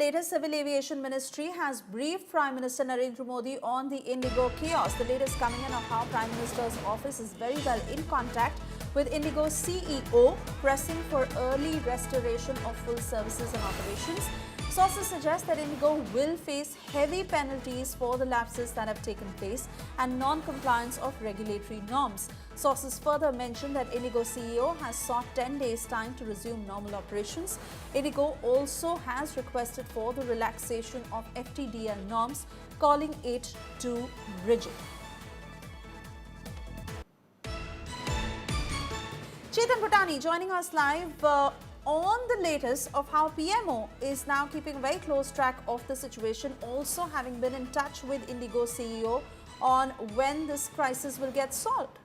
latest Civil Aviation Ministry has briefed Prime Minister Narendra Modi on the IndiGo chaos. The latest coming in of how Prime Minister's office is very well in contact with IndiGo CEO, pressing for early restoration of full services and operations. Sources suggest that IndiGo will face heavy penalties for the lapses that have taken place and non-compliance of regulatory norms. Sources further mention that IndiGo CEO has sought 10 days' time to resume normal operations. IndiGo also has requested for the relaxation of FDTL norms, calling it too rigid. Chetan Bhutani joining us live on the latest of how PMO is now keeping a very close track of the situation, also having been in touch with IndiGo CEO on when this crisis will get solved.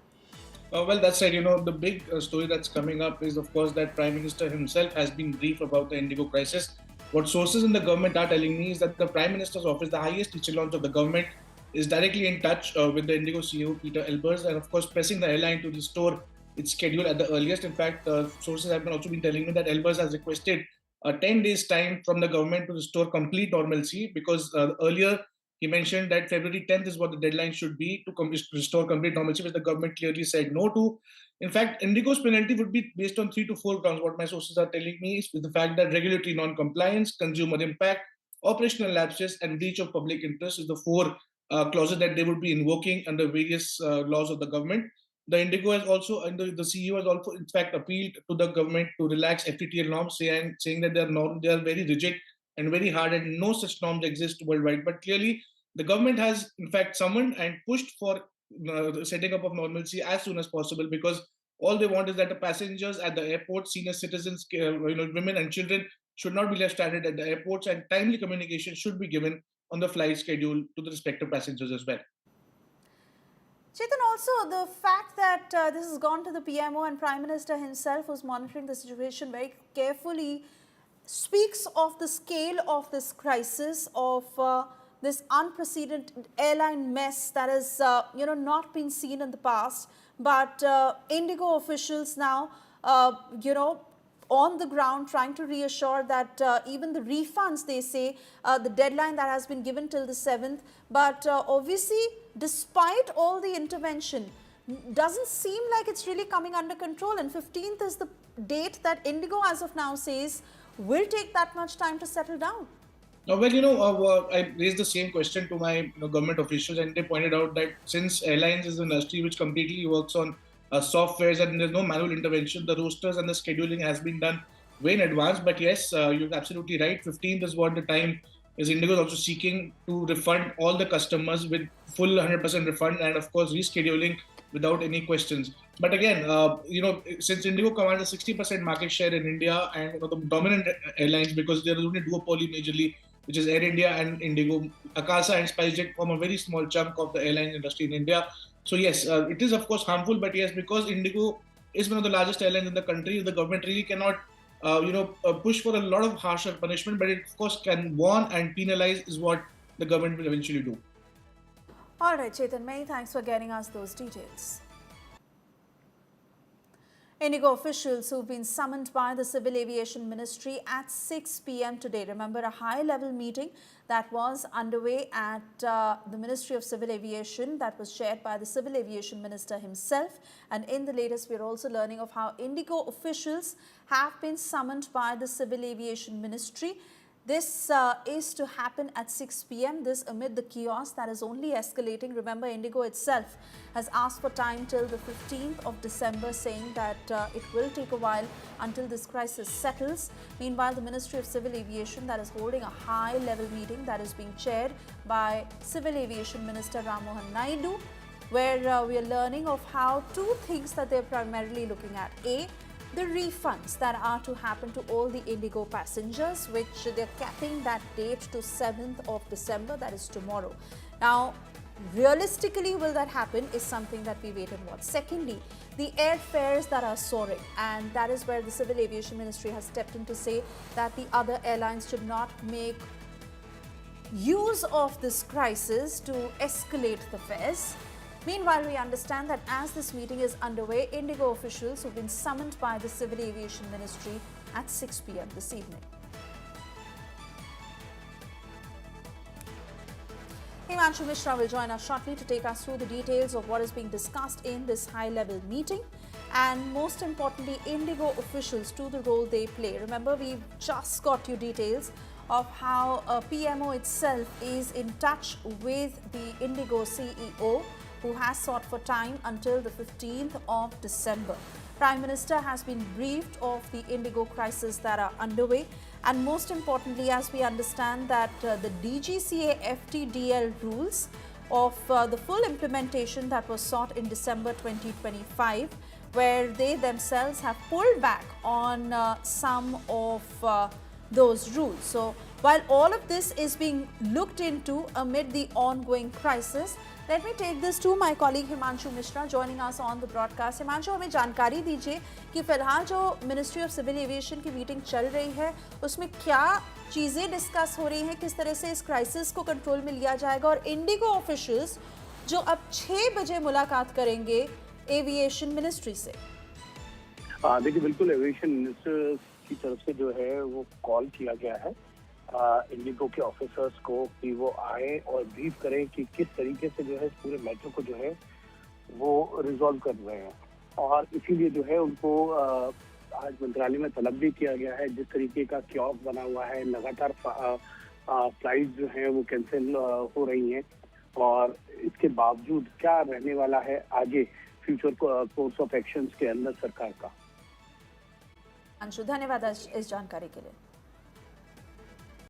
Well, that's right. The big story that's coming up is, of course, that Prime Minister himself has been briefed about the IndiGo crisis. What sources in the government are telling me is that the Prime Minister's office, the highest echelons of the government, is directly in touch with the IndiGo CEO Peter Elbers, and of course pressing the airline to restore its schedule at the earliest. In fact, sources have also been telling me that Elbers has requested 10 days time from the government to restore complete normalcy, because earlier he mentioned that February 10th is what the deadline should be to restore complete normalcy, which the government clearly said no to. In fact, IndiGo's penalty would be based on 3 to 4 grounds. What my sources are telling me is with the fact that regulatory non-compliance, consumer impact, operational lapses, and breach of public interest is the 4 clauses that they would be invoking under various laws of the government. The IndiGo has also, and the CEO has also, in fact, appealed to the government to relax FDTL norms, saying that they are very rigid and very hard, and no such norms exist worldwide. But clearly, the government has, in fact, summoned and pushed for the setting up of normalcy as soon as possible, because all they want is that the passengers at the airport, senior citizens, women and children, should not be left stranded at the airports, and timely communication should be given on the flight schedule to the respective passengers as well. Chetan, also the fact that this has gone to the PMO and Prime Minister himself was monitoring the situation very carefully speaks of the scale of this crisis, of this unprecedented airline mess that has not been seen in the past. But IndiGo officials now on the ground trying to reassure that even the refunds, they say, the deadline that has been given till the 7th, but obviously despite all the intervention, doesn't seem like it's really coming under control, and 15th is the date that IndiGo as of now says will take that much time to settle down. Well, I raised the same question to my government officials, and they pointed out that since airlines is an industry which completely works on softwares and there's no manual intervention, the rosters and the scheduling has been done way in advance. But yes, you're absolutely right. 15th is what the time is. IndiGo is also seeking to refund all the customers with full 100% refund, and of course rescheduling without any questions. But again, since IndiGo commands a 60% market share in India, and the dominant airlines, because there is only duopoly majorly, which is Air India and IndiGo, Akasa and SpiceJet form a very small chunk of the airline industry in India. So yes, it is of course harmful, but yes, because IndiGo is one of the largest airlines in the country, the government really cannot push for a lot of harsher punishment, but it of course can warn and penalize is what the government will eventually do. All right, Chetan, many thanks for getting us those details. IndiGo officials who've been summoned by the Civil Aviation Ministry at 6 p.m. today. Remember, a high-level meeting that was underway at the Ministry of Civil Aviation that was chaired by the Civil Aviation Minister himself. And in the latest, we're also learning of how IndiGo officials have been summoned by the Civil Aviation Ministry. This is to happen at 6 p.m. This amid the chaos that is only escalating. Remember, IndiGo itself has asked for time till the 15th of December, saying that it will take a while until this crisis settles. Meanwhile, the Ministry of Civil Aviation that is holding a high-level meeting that is being chaired by Civil Aviation Minister Mohan Naidu, where we are learning of how 2 things that they're primarily looking at. A, the refunds that are to happen to all the IndiGo passengers, which they're capping that date to 7th of December, that is tomorrow. Now, realistically, will that happen is something that we wait and watch. Secondly, the airfares that are soaring, and that is where the Civil Aviation Ministry has stepped in to say that the other airlines should not make use of this crisis to escalate the fares. Meanwhile, we understand that as this meeting is underway, IndiGo officials have been summoned by the Civil Aviation Ministry at 6 p.m. this evening. Himanshu Mishra will join us shortly to take us through the details of what is being discussed in this high-level meeting, and most importantly, IndiGo officials to the role they play. Remember, we've just got you details of how PMO itself is in touch with the IndiGo CEO, who has sought for time until the 15th of December. Prime Minister has been briefed of the IndiGo crisis that are underway, and most importantly, as we understand that the DGCA FDTL rules of the full implementation that was sought in December 2025, where they themselves have pulled back on some of those rules. So while all of this is being looked into amid the ongoing crisis, let me take this to my colleague Himanshu Mishra joining us on the broadcast. Himanshu, हमें जानकारी दीजिए कि फिलहाल जो ministry of civil aviation की meeting चल रही है उसमें क्या चीज़ें डिस्कस हो रही हैं, किस तरह से इस क्राइसिस को कंट्रोल में लिया जाएगा, और इंडिगो ऑफिशियल्स जो अब 6 बजे मुलाकात करेंगे एविएशन मिनिस्ट्री से। देखिए, बिल्कुल एविएशन मिनिस्टर की तरफ से जो है वो कॉल किया गया है इंडिगो के ऑफिसर्स को कि वो आए और ब्रीफ करें कि किस तरीके से जो है पूरे मैटर को जो है वो रिजॉल्व कर रहे हैं, और इसीलिए जो है उनको आज मंत्रालय में तलब भी किया गया है। जिस तरीके का क्योस बना हुआ है, लगातार फ्लाइट जो है वो कैंसिल हो रही हैं, और इसके बावजूद क्या रहने वाला है आगे फ्यूचर कोर्स ऑफ एक्शंस के अंदर सरकार का। अंशु, धन्यवाद इस जानकारी के लिए।